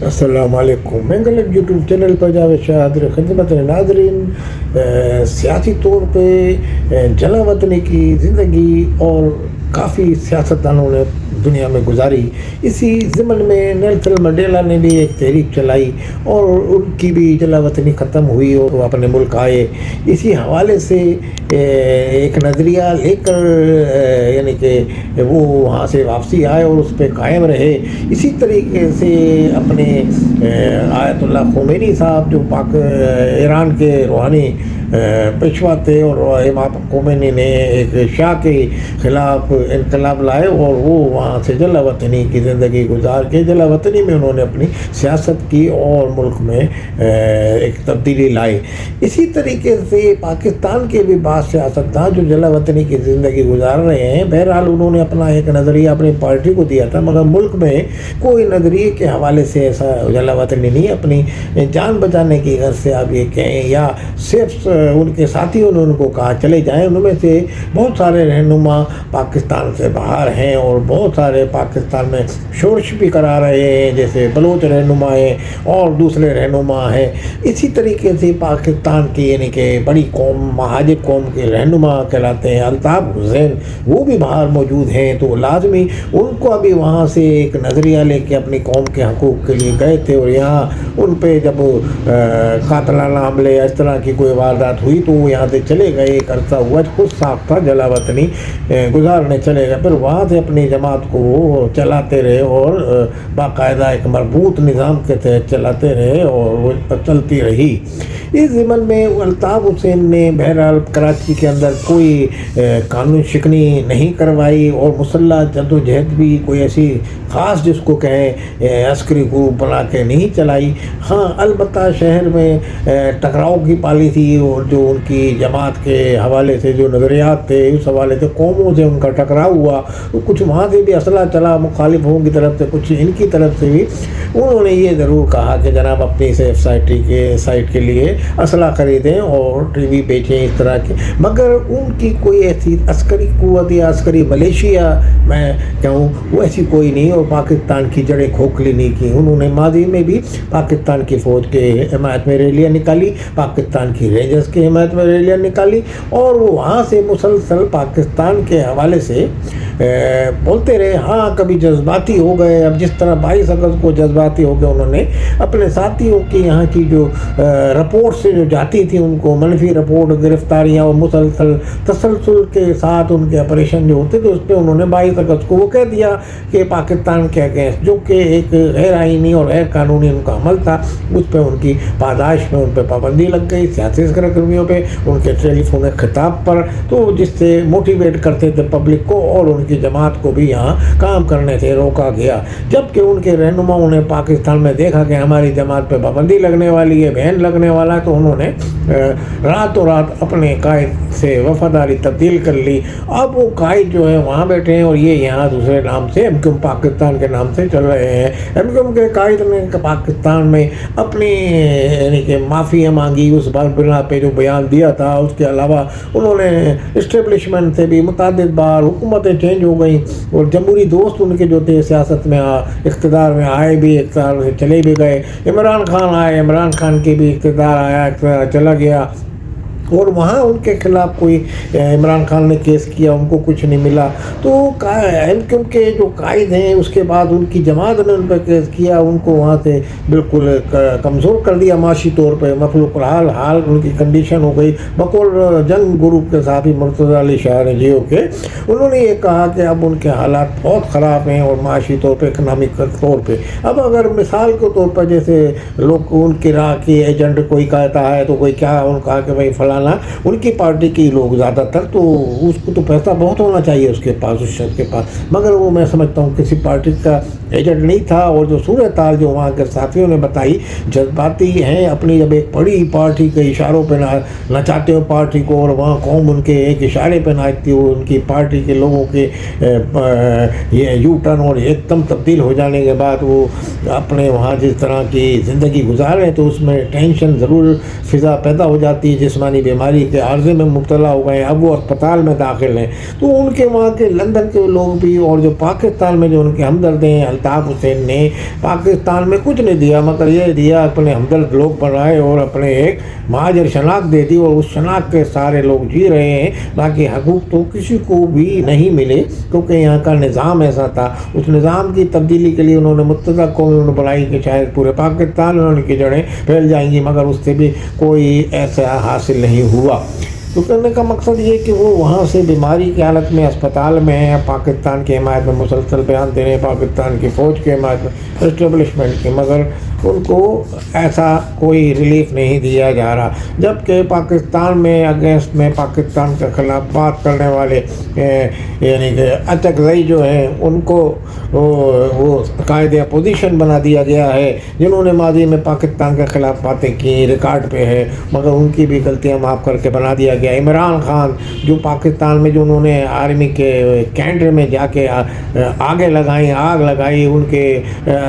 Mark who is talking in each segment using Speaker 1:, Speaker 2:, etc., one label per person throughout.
Speaker 1: السلام علیکم، میں غلط یوٹیوب چینل پر جاوید شاہ حاضر خدمت ناظرین۔ سیاسی طور پہ جلا وطنی کی زندگی اور کافی سیاستدانوں نے دنیا میں گزاری۔ اسی ضمن میں نیلسن منڈیلا نے بھی ایک تحریک چلائی اور ان کی بھی جلا وطنی ختم ہوئی اور وہ اپنے ملک آئے۔ اسی حوالے سے ایک نظریہ لے کر یعنی کہ وہ وہاں سے واپسی آئے اور اس پہ قائم رہے۔ اسی طریقے سے اپنے آیت اللہ خمینی صاحب جو ایران کے روحانی پیشوا تھے، اور امام خمینی نے ایک شاہ کے خلاف انقلاب لائے اور وہ وہاں سے جلا وطنی کی زندگی گزار کے جلا وطنی میں انہوں نے اپنی سیاست کی اور ملک میں ایک تبدیلی لائی۔ اسی طریقے سے پاکستان کے بھی بعض سیاستدان جو جلا وطنی کی زندگی گزار رہے ہیں، بہرحال انہوں نے اپنا ایک نظریہ اپنی پارٹی کو دیا تھا، مگر ملک میں کوئی نظریے کے حوالے سے ایسا جلا وطنی نہیں۔ اپنی جان بچانے کی غرض سے آپ یہ کہیں یا صرف ان کے ساتھیوں نے ان کو کہا چلے جائیں، ان میں سے بہت سارے رہنما پاکستان سے باہر ہیں اور بہت سارے پاکستان میں شورش بھی کرا رہے ہیں، جیسے بلوچ رہنما ہیں اور دوسرے رہنما ہیں۔ اسی طریقے سے پاکستان کی یعنی کہ بڑی قوم مہاجر قوم کے رہنما کہلاتے ہیں الطاف حسین، وہ بھی باہر موجود ہیں، تو لازمی ان کو ابھی وہاں سے ایک نظریہ لے کے اپنی قوم کے حقوق کے لیے گئے تھے، اور یہاں ان پہ جب قاتلانہ حملے یا اس طرح کی کوئی واردات ہوئی تو وہ یہاں سے چلے گئے۔ ایک عرصہ ہوا خود ساختہ جلا وطنی گزارنے چلے گئے، پھر وہاں سے اپنی جماعت کو وہ چلاتے رہے اور باقاعدہ ایک مربوط نظام کے تحت چلاتے رہے اور وہ چلتی رہی۔ اس ضمن میں الطاف حسین نے بہرحال کراچی کے اندر کوئی قانون شکنی نہیں کروائی اور مسلح جدوجہد بھی کوئی ایسی خاص جس کو کہیں عسکری گروپ بنا کے نہیں چلائی۔ ہاں البتہ شہر میں ٹکراؤ کی پالیسی اور جو ان کی جماعت کے حوالے سے جو نظریات تھے اس حوالے سے قوموں سے ان کا ٹکراؤ ہوا، تو کچھ وہاں سے بھی اسلحہ چلا مخالفوں کی طرف سے، کچھ ان کی طرف سے بھی۔ انہوں نے یہ ضرور کہا کہ جناب اپنی سیف سائٹ کے لیے اسلحہ خریدیں اور ٹی وی بیچیں اس طرح کے، مگر ان کی کوئی ایسی عسکری قوت یا عسکری ملیشیا میں کہوں وہ ایسی کوئی نہیں، اور پاکستان کی جڑیں کھوکھلی نہیں کی۔ انہوں نے ماضی میں بھی پاکستان کی فوج کے حمایت میں ریلیاں نکالی، پاکستان کی رینجرز کی حمایت میں ریلیاں نکالی، اور وہ وہاں سے مسلسل پاکستان کے حوالے سے بولتے رہے۔ ہاں کبھی جذباتی ہو گئے، اب جس طرح 22 اگست کو جذباتی ہو گئے، انہوں نے اپنے ساتھیوں کی یہاں کی جو رپورٹ سے جو جاتی تھی ان کو منفی رپورٹ، گرفتاریاں اور مسلسل تسلسل کے ساتھ ان کے آپریشن جو ہوتے تھے، اس پہ انہوں نے 22 اگست کو وہ کہہ دیا کہ پاکستان کے اگینسٹ جو کہ ایک غیر آئینی اور غیر قانونی ان کا عمل تھا، اس پہ ان کی پاداش میں ان پہ پابندی لگ گئی، سیاسی سرگرمیوں پہ، ان کے ٹیلی فون خطاب پر، تو جس سے موٹیویٹ کرتے تھے پبلک کو، اور ان کی جماعت کو بھی یہاں کام کرنے سے روکا گیا۔ جبکہ ان کے رہنماؤں نے پاکستان میں دیکھا کہ ہماری جماعت پہ پابندی لگنے والی ہے، بین لگنے والا ہے، تو انہوں نے راتوں رات اپنے قائد سے وفاداری تبدیل کر لی۔ اب وہ قائد جو ہے وہاں بیٹھے ہیں اور یہ یہاں دوسرے نام سے ایم کیو ایم پاکستان کے نام سے چل رہے ہیں۔ ایم کیو ایم کے قائد نے پاکستان میں اپنی یعنی کہ معافیاں مانگی اس بنا پہ جو بیان دیا تھا، اس کے علاوہ انہوں نے اسٹیبلشمنٹ سے بھی متعدد بار حکومتیں چینج ہو گئیں، اور جمہوری دوست ان کے جو تھے سیاست میں اقتدار میں آئے بھی، اقتدار سے چلے بھی گئے۔ عمران خان آئے، عمران خان کی بھی اقتدار آیا، اقتدار چلا گیا، اور وہاں ان کے خلاف کوئی عمران خان نے کیس کیا، ان کو کچھ نہیں ملا۔ تو ایم کیو ایم کے جو قائد ہیں اس کے بعد ان کی جماعت نے ان پہ کیس کیا، ان کو وہاں سے بالکل کمزور کر دیا معاشی طور پہ، مخلوق حال ان کی کنڈیشن ہو گئی۔ بقول جنگ گروپ کے ساتھی مرتضی علی شاہ نے جیو کے، انہوں نے یہ کہا کہ اب ان کے حالات بہت خراب ہیں، اور معاشی طور پہ اکنامک طور پہ اب اگر مثال کے طور پر جیسے لوگ ان کی راہ کی ایجنٹ کوئی کہتا ہے تو کوئی کیا ان کہا کہ بھائی فلاں ان کی پارٹی کے لوگ زیادہ تر، تو اس کو تو پیسہ بہت ہونا چاہیے اس کے پاس، اس شخص کے پاس، مگر وہ میں سمجھتا ہوں کسی پارٹی کا ایجنٹ نہیں تھا۔ اور جو صورتحال جو وہاں کے ساتھیوں نے بتائی جذباتی ہیں، اپنی جب ایک بڑی پارٹی کے اشاروں پہ نچاتے ہو پارٹی کو، اور وہاں قوم ان کے ایک اشارے پہ ناچتی ہو، ان کی پارٹی کے لوگوں کے یہ یو ٹرن اور ایک دم تبدیل ہو جانے کے بعد وہ اپنے وہاں جس طرح کی زندگی گزارے، تو اس میں ٹینشن ضرور فضا پیدا ہو جاتی ہے، جسمانی بیماری کے عارضے میں مبتلا ہو گئے ہیں، اب وہ اسپتال میں داخل ہیں، تو ان کے وہاں کے لندن کے لوگ بھی اور جو پاکستان میں جو ان کے ہمدرد ہیں، الطاف حسین نے پاکستان میں کچھ نہیں دیا مگر یہ دیا اپنے ہمدرد لوگ بنائے اور اپنے ایک مہاجر شناخت دے دی، اور اس شناخت کے سارے لوگ جی رہے ہیں، باقی حقوق تو کسی کو بھی نہیں ملے، کیونکہ یہاں کا نظام ایسا تھا۔ اس نظام کی تبدیلی کے لیے انہوں نے متحدہ قومیں بنائی کہ شاید پورے پاکستان میں ان کی جڑیں پھیل جائیں گی، مگر اس سے بھی کوئی ایسا حاصل نہیں ہوا۔ تو کرنے کا مقصد یہ کہ وہ وہاں سے بیماری کی حالت میں اسپتال میں ہیں، پاکستان کی حمایت میں مسلسل بیان دے رہے ہیں، پاکستان کی فوج کی حمایت میں، اسٹیبلشمنٹ کی، مگر ان کو ایسا کوئی ریلیف نہیں دیا جا رہا، جبکہ پاکستان میں اگینسٹ میں پاکستان کے خلاف بات کرنے والے یعنی کہ اچکزئی جو ہیں ان کو وہ قائد اپوزیشن بنا دیا گیا ہے، جنہوں نے ماضی میں پاکستان کے خلاف باتیں کی، ریکارڈ پہ ہے، مگر ان کی بھی غلطیاں معاف کر کے بنا دیا گیا۔ عمران خان جو پاکستان میں جو انہوں نے آرمی کے کینٹر میں جا کے آگ لگائی ان کے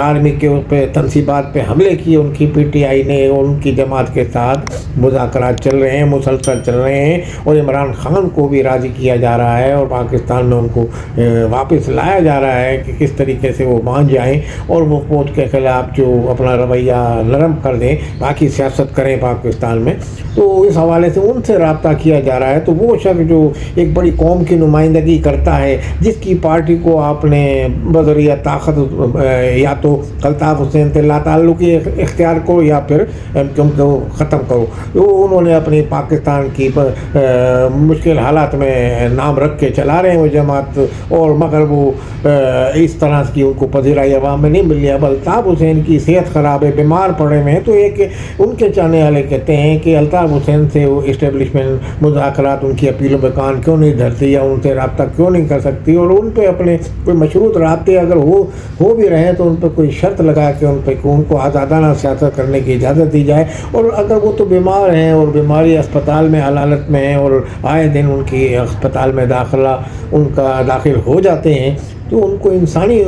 Speaker 1: آرمی کے اس پہ تنصیبات پہ حملے کیے، ان کی پی ٹی آئی نے اور ان کی جماعت کے ساتھ مذاکرات چل رہے ہیں، مسلسل چل رہے ہیں، اور عمران خان کو بھی راضی کیا جا رہا ہے اور پاکستان میں ان کو واپس لایا جا رہا ہے کہ کس طریقے سے وہ مان جائیں اور وہ فوج کے خلاف جو اپنا رویہ نرم کر دیں، باقی سیاست کریں پاکستان میں۔ تو اس حوالے سے ان سے رابطہ کیا جا رہا ہے۔ تو وہ شخص جو ایک بڑی قوم کی نمائندگی کرتا ہے، جس کی پارٹی کو آپ نے بذریعہ طاقت یا تو الطاف حسین سے لا تعلقی اختیار کرو یا پھر ختم کرو، وہ انہوں نے اپنی پاکستان کی مشکل حالات میں نام رکھ کے چلا رہے ہیں وہ جماعت، اور مگر وہ اس طرح کی ان کو پذیرائی عوام میں نہیں مل رہی۔ اب الطاف حسین کی صحت خراب ہے، بیمار پڑے ہوئے ہیں، تو ایک ان کے چاہنے والے کہتے ہیں کہ الطاف حسین سے وہ اسٹیبلشمنٹ مذاکرات ان کی اپیلوں پہ کان کیوں نہیں دھرتی یا ان سے رابطہ کیوں نہیں کر سکتی، اور ان پہ اپنے کوئی مشروط رابطے اگر ہو بھی رہے تو ان پہ کوئی شرط لگا کے ان کو آزادانہ سیاست کرنے کی اجازت دی جائے۔ اور اگر وہ تو بیمار ہیں اور بیماری اسپتال میں حالت میں ہیں اور آئے دن ان کی اسپتال میں داخل ہو جاتے ہیں، تو ان کو انسانی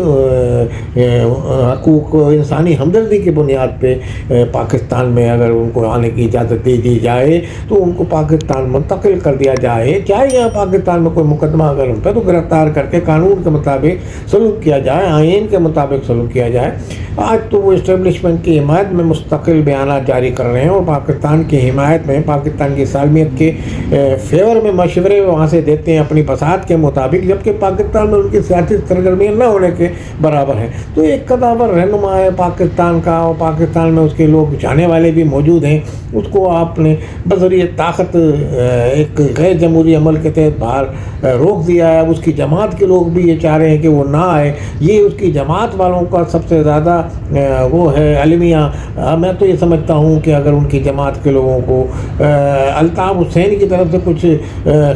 Speaker 1: حقوق، انسانی ہمدردی کی بنیاد پہ پاکستان میں اگر ان کو آنے کی اجازت دے دی جائے تو ان کو پاکستان منتقل کر دیا جائے، چاہے یہاں پاکستان میں کوئی مقدمہ اگر ان پہ تو گرفتار کر کے قانون کے مطابق سلوک کیا جائے، آئین کے مطابق سلوک کیا جائے۔ آج تو وہ اسٹیبلشمنٹ کی حمایت میں مستقل بیانات جاری کر رہے ہیں اور پاکستان کی حمایت میں، پاکستان کی سالمیت کے فیور میں مشورے وہاں سے دیتے ہیں اپنی بساط کے مطابق، جبکہ پاکستان میں ان کی سیاسی سرگرمیاں نہ ہونے کے برابر ہیں۔ تو ایک قدامت رہنما ہے پاکستان کا، اور پاکستان میں اس کے لوگ جانے والے بھی موجود ہیں، اس کو آپ نے بذریعہ طاقت ایک غیر جمہوری عمل کے تحت باہر روک دیا ہے۔ اب اس کی جماعت کے لوگ بھی یہ چاہ رہے ہیں کہ وہ نہ آئے، یہ اس کی جماعت والوں کا سب سے زیادہ وہ ہے المیہ۔ میں تو یہ سمجھتا ہوں کہ اگر ان کی جماعت کے لوگوں کو الطاف حسین کی طرف سے کچھ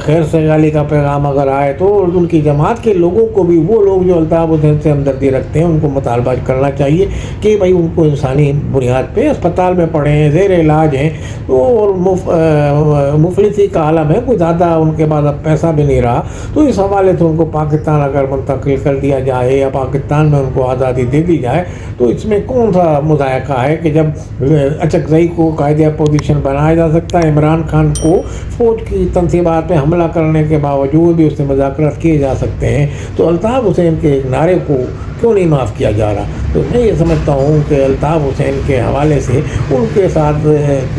Speaker 1: خیر سگالی کا پیغام اگر آئے تو ان کی جماعت کے لوگوں کو بھی، وہ لوگ جو الطاف حسین سے ہمدردی رکھتے ہیں، ان کو مطالبہ کرنا چاہیے کہ بھائی ان کو انسانی بنیاد پہ اسپتال میں پڑے ہیں، زیر علاج ہیں، اور مفلسی کا عالم ہے، کوئی زیادہ ان کے بعد اب پیسہ بھی نہیں رہا، تو اس حوالے سے ان کو پاکستان اگر منتقل کر دیا جائے یا پاکستان میں ان کو آزادی دے دی جائے تو اس میں کون سا مذائقہ ہے کہ جب اچکزئی کو قائد اپوزیشن بنایا جا سکتا ہے، عمران خان کو فوج کی تنصیبات پہ حملہ کرنے کے باوجود بھی اس سے مذاکرات کیے جا سکتے ہیں، تو الطاف حسین کے ایک نعرے کو کیوں نہیں معاف کیا جا رہا؟ تو میں یہ سمجھتا ہوں کہ الطاف حسین کے حوالے سے ان کے ساتھ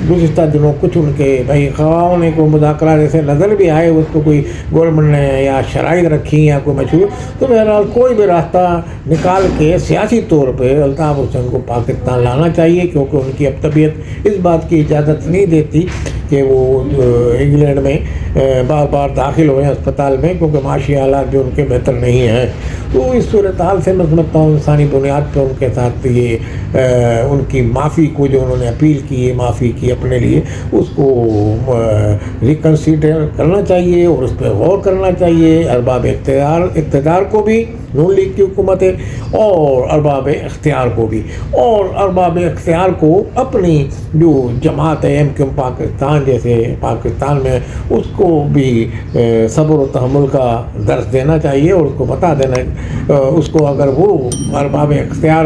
Speaker 1: گزشتہ دنوں کچھ ان کے بھائی خواہوں نے کوئی مذاکرات ایسے نظر بھی آئے، اس کو کوئی گورنمنٹ نے یا شرائط رکھی یا کوئی مشہور، تو بہرحال کوئی بھی راستہ نکال کے سیاسی طور پہ الطاف حسین کو پاکستان لانا چاہیے، کیونکہ ان کی اب طبیعت اس بات کی اجازت نہیں دیتی کہ وہ انگلینڈ میں بار بار داخل ہوئے اسپتال میں، کیونکہ معاشی حالات بھی ان کے بہتر نہیں ہیں۔ تو اس صورتحال سے میں سمجھتا ہوں انسانی بنیاد پہ ان کے ساتھ یہ ان کی معافی کو جو انہوں نے اپیل کی ہے، معافی کی اپنے لیے، اس کو ریکنسیڈر کرنا چاہیے اور اس پہ غور کرنا چاہیے، ارباب اقتدار کو بھی، نون لیگ کی حکومت ہے، اور ارباب اختیار کو بھی، اور ارباب اختیار کو اپنی جو جماعت ہے MQM پاکستان جیسے پاکستان میں، اس کو بھی صبر و تحمل کا درس دینا چاہیے اور اس کو بتا دینا، اس کو اگر وہ ارباب اختیار